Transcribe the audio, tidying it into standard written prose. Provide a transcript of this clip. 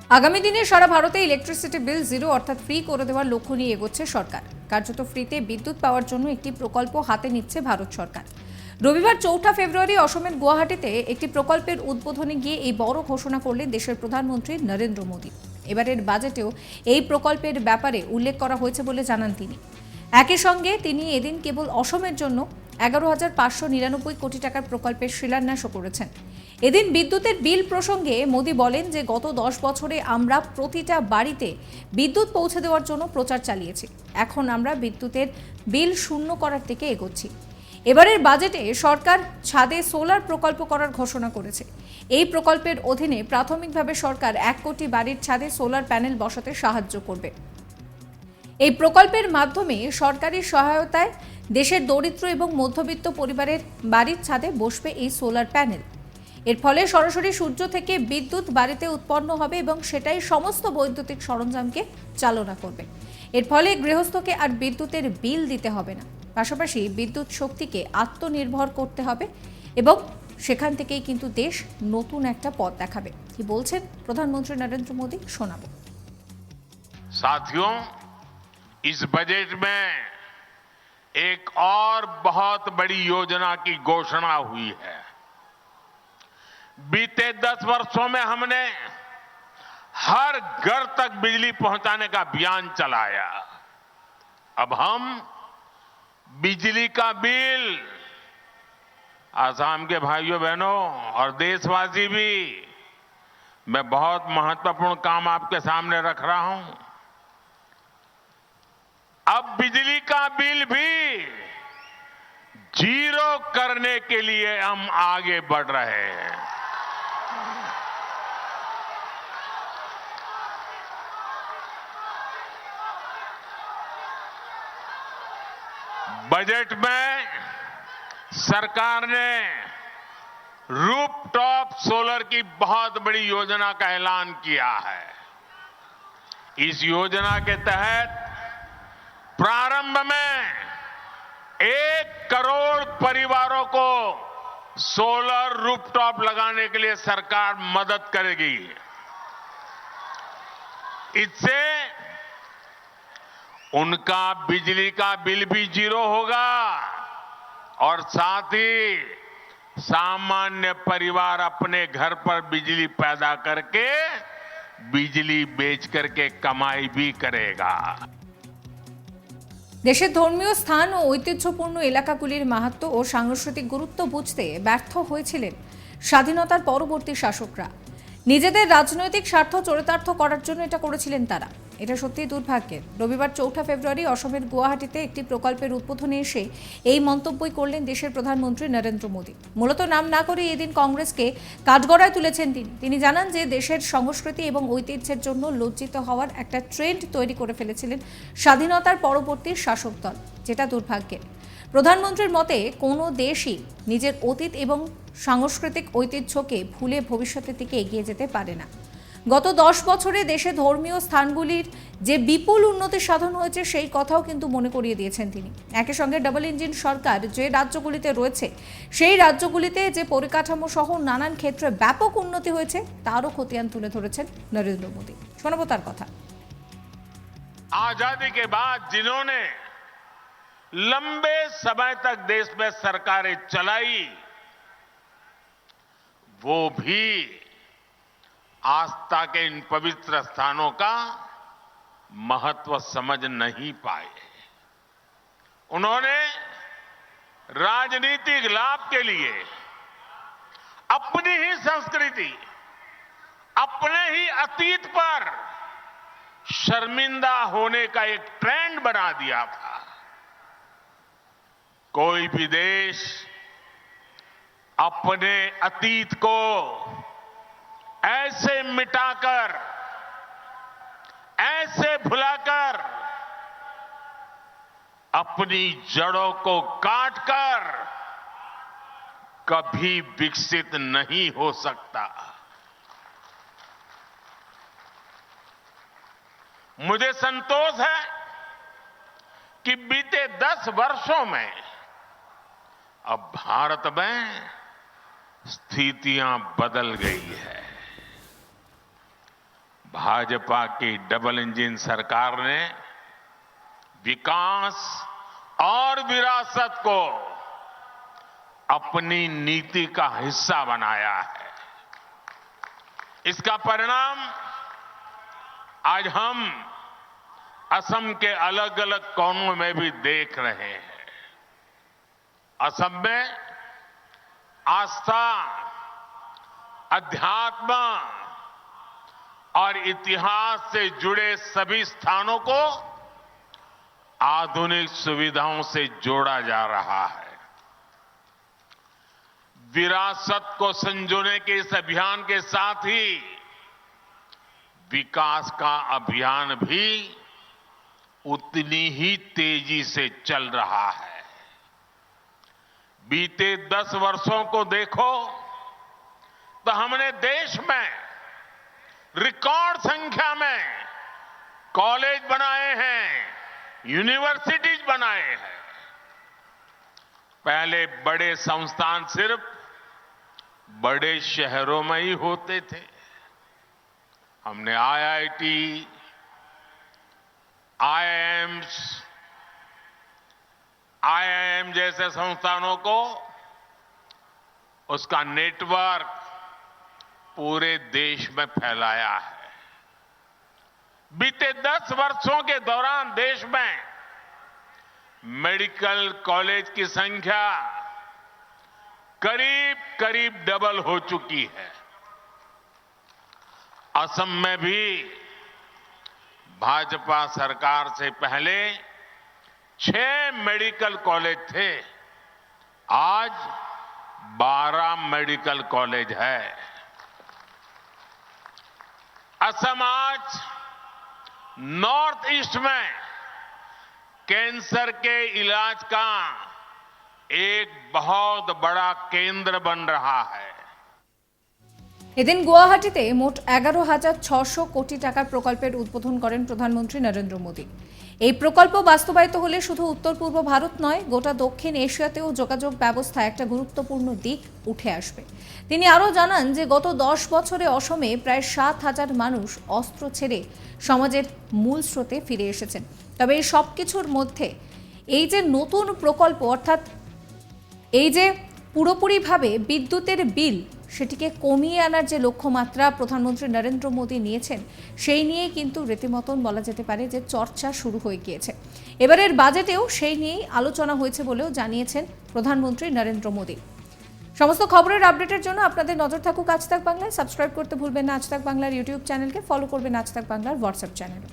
আগামী দিনে সারা ভারতে ইলেকট্রিসিটি বিল জিরো অর্থাৎ ফ্রি করে দেওয়ার লক্ষ্য নিয়ে এগোচ্ছে সরকার। কার্যত ফ্রিতে বিদ্যুৎ পাওয়ার জন্য একটি প্রকল্প হাতে নিচ্ছে ভারত সরকার। রবিবার 4 ফেব্রুয়ারি অসমের গুয়াহাটিতে একটি প্রকল্পের উদ্বোধনে গিয়ে এই বড় ঘোষণা করলেন দেশের প্রধানমন্ত্রী নরেন্দ্র মোদী। এবারের বাজেটেও এই প্রকল্পের ব্যাপারে উল্লেখ করা হয়েছে বলে জানান তিনি। একই সঙ্গে তিনি এদিন কেবল অসমের জন্য 11,599 কোটি টাকার প্রকল্পের শিলান্যাসও করেছেন। এদিন বিদ্যুতের বিল প্রসঙ্গে মোদী বলেন যে গত 10 বছরে আমরা প্রতিটা বাড়িতে বিদ্যুৎ পৌঁছে দেওয়ার জন্য প্রচার চালিয়েছি। এখন আমরা বিদ্যুতের বিল শূন্য করার দিকে এগোচ্ছি। এবারের বাজেটে সরকার ছাদে সোলার প্রকল্প করার ঘোষণা করেছে। এই প্রকল্পের অধীনে প্রাথমিকভাবে সরকার 1 কোটি বাড়ির ছাদে সোলার প্যানেল বসাতে সাহায্য করবে। এই প্রকল্পের মাধ্যমে সরকারি সহায়তায় দেশের দরিদ্র এবং মধ্যবিত্ত পরিবারের বাড়ির ছাদে বসবে এই সোলার প্যানেল। এর ফলে সরাসরি সূর্য থেকে বিদ্যুৎ বাড়িতে উৎপন্ন হবে এবং সেটাই সমস্ত বৈদ্যুতিক সরঞ্জামকে চালনা করবে। এর ফলে গৃহস্থকে আর বিদ্যুতের বিল দিতে হবে না। পাশাপাশি বিদ্যুৎ শক্তিকে আত্মনির্ভর করতে হবে এবং সেখান থেকেই কিন্তু দেশ নতুন একটা পথ দেখাবে। কি বলছেন প্রধানমন্ত্রী নরেন্দ্র মোদী, শোনাবো। साथियों, इस बजट में एक और बहुत बड़ी योजना की घोषणा हुई है। बीते 10 वर्षों में हमने हर घर तक बिजली पहुंचाने का अभियान चलाया। अब हम बिजली का बिल आसाम के भाइयों बहनों और देशवासी भी, मैं बहुत महत्वपूर्ण काम आपके सामने रख रहा हूं। अब बिजली का बिल भी जीरो करने के लिए हम आगे बढ़ रहे हैं। बजट में सरकार ने रूफटॉप सोलर की बहुत बड़ी योजना का ऐलान किया है। इस योजना के तहत प्रारंभ में 1 करोड़ परिवारों को सोलर रूफटॉप लगाने के लिए सरकार मदद करेगी। इससे उनका बिजली का बिल भी जीरो होगा और साथ ही सामान्य परिवार अपने घर पर बिजली पैदा करके बिजली बेच करके कमाई भी करेगा। দেশের ধর্মীয় স্থান ও ঐতিহ্যপূর্ণ এলাকাগুলির মাহাত্ম্য ও সাংস্কৃতিক গুরুত্ব বুঝতে ব্যর্থ হয়েছিলেন স্বাধীনতার পরবর্তী শাসকরা। নিজেদের রাজনৈতিক স্বার্থ চরিতার্থ করার জন্য এটা করেছিলেন তারা। এটা সত্যিই দুর্ভাগ্যের। রবিবার 4 ফেব্রুয়ারি অসমের গুয়াহাটিতে একটি প্রকল্পের উদ্বোধনে এসে এই মন্তব্যই করলেন দেশের প্রধানমন্ত্রী নরেন্দ্র মোদী। মূলত নাম না করে এদিন কংগ্রেসকে কাঠগড়ায় তুলেছেন তিনি জানান যে দেশের সংস্কৃতি এবং ঐতিহ্যের জন্য লজ্জিত হওয়ার একটা ট্রেন্ড তৈরি করে ফেলেছিলেন স্বাধীনতার পরবর্তী শাসক দল, যেটা দুর্ভাগ্যের। প্রধানমন্ত্রীর মতে কোনো দেশই নিজের অতীত এবং সাংস্কৃতিক ঐতিহ্যকে ভুলে ভবিষ্যতের দিকে এগিয়ে যেতে পারে না। গত 10 বছরে দেশে ধর্মীয় স্থানগুলির যে বিপুল উন্নতি সাধন হয়েছে সেই কথাও কিন্তু মনে করিয়ে দিয়েছেন তিনি। একই সঙ্গে ডাবল ইঞ্জিন সরকার যে রাজ্যগুলিতে রয়েছে সেই রাজ্যগুলিতে যে পরিকাঠামো সহ নানান ক্ষেত্রে ব্যাপক উন্নতি হয়েছে তারও খতিয়ান তুলে ধরেছেন নরেন্দ্র মোদী। শোনাবো তার কথা। आजादी के बाद जिन्होंने लंबे समय तक देश में सरकारें चलाई, वो भी आस्था के इन पवित्र स्थानों का महत्व समझ नहीं पाए। उन्होंने राजनीतिक लाभ के लिए अपनी ही संस्कृति, अपने ही अतीत पर शर्मिंदा होने का एक ट्रेंड बना दिया था। कोई भी देश अपने अतीत को ऐसे मिटाकर, ऐसे भुलाकर, अपनी जड़ों को काटकर कभी विकसित नहीं हो सकता। मुझे संतोष है कि बीते 10 वर्षों में अब भारत में स्थितियां बदल गई है। भाजपा की डबल इंजन सरकार ने विकास और विरासत को अपनी नीति का हिस्सा बनाया है। इसका परिणाम आज हम असम के अलग अलग कोनों में भी देख रहे हैं। असम में आस्था, अध्यात्म और इतिहास से जुड़े सभी स्थानों को आधुनिक सुविधाओं से जोड़ा जा रहा है। विरासत को संजोने के इस अभियान के साथ ही विकास का अभियान भी उतनी ही तेजी से चल रहा है। बीते 10 वर्षों को देखो तो हमने देश में रिकॉर्ड संख्या में कॉलेज बनाए हैं, यूनिवर्सिटीज बनाए हैं। पहले बड़े संस्थान सिर्फ बड़े शहरों में ही होते थे। हमने आईआईटी, आईआईएम जैसे संस्थानों को उसका नेटवर्क पूरे देश में फैलाया है। बीते 10 वर्षों के दौरान देश में मेडिकल कॉलेज की संख्या करीब करीब डबल हो चुकी है। असम में भी भाजपा सरकार से पहले 6 मेडिकल कॉलेज थे, आज 12 मेडिकल कॉलेज है। असम आज नॉर्थ ईस्ट में कैंसर के इलाज का एक बहुत बड़ा केंद्र बन रहा है। এদিন গুয়াহাটিতে মোট 11,600 কোটি টাকার প্রকল্পের উদ্বোধন করেন প্রধানমন্ত্রী নরেন্দ্র মোদী। এই প্রকল্প বাস্তবায়িত হলে শুধু উত্তর পূর্ব ভারত নয়, গোটা দক্ষিণ এশিয়াতেও যোগাযোগ ব্যবস্থা একটা গুরুত্বপূর্ণ দিক উঠে আসবে। তিনি আরও জানান যে গত 10 বছরে অসমে প্রায় 7,000 মানুষ অস্ত্র ছেড়ে সমাজের মূল স্রোতে ফিরে এসেছেন। তবে এই সব কিছুর মধ্যে এই যে নতুন প্রকল্প, অর্থাৎ এই যে পুরোপুরিভাবে বিদ্যুতের বিল সেটিকে কমিয়ে আনার যে লক্ষ্যমাত্রা প্রধানমন্ত্রী নরেন্দ্র মোদী নিয়েছেন, সেই নিয়েই কিন্তু রীতিমতন বলা যেতে পারে যে চর্চা শুরু হয়ে গিয়েছে। এবারের বাজেটেও সেই নিয়েই আলোচনা হয়েছে বলেও জানিয়েছেন প্রধানমন্ত্রী নরেন্দ্র মোদী। সমস্ত খবরের আপডেটের জন্য আপনাদের নজর থাকুক আজ তাক বাংলায়। সাবস্ক্রাইব করতে ভুলবেন না আজ তাক বাংলার ইউটিউব চ্যানেলকে, ফলো করবেন আজ তাক বাংলার হোয়াটসঅ্যাপ চ্যানেল।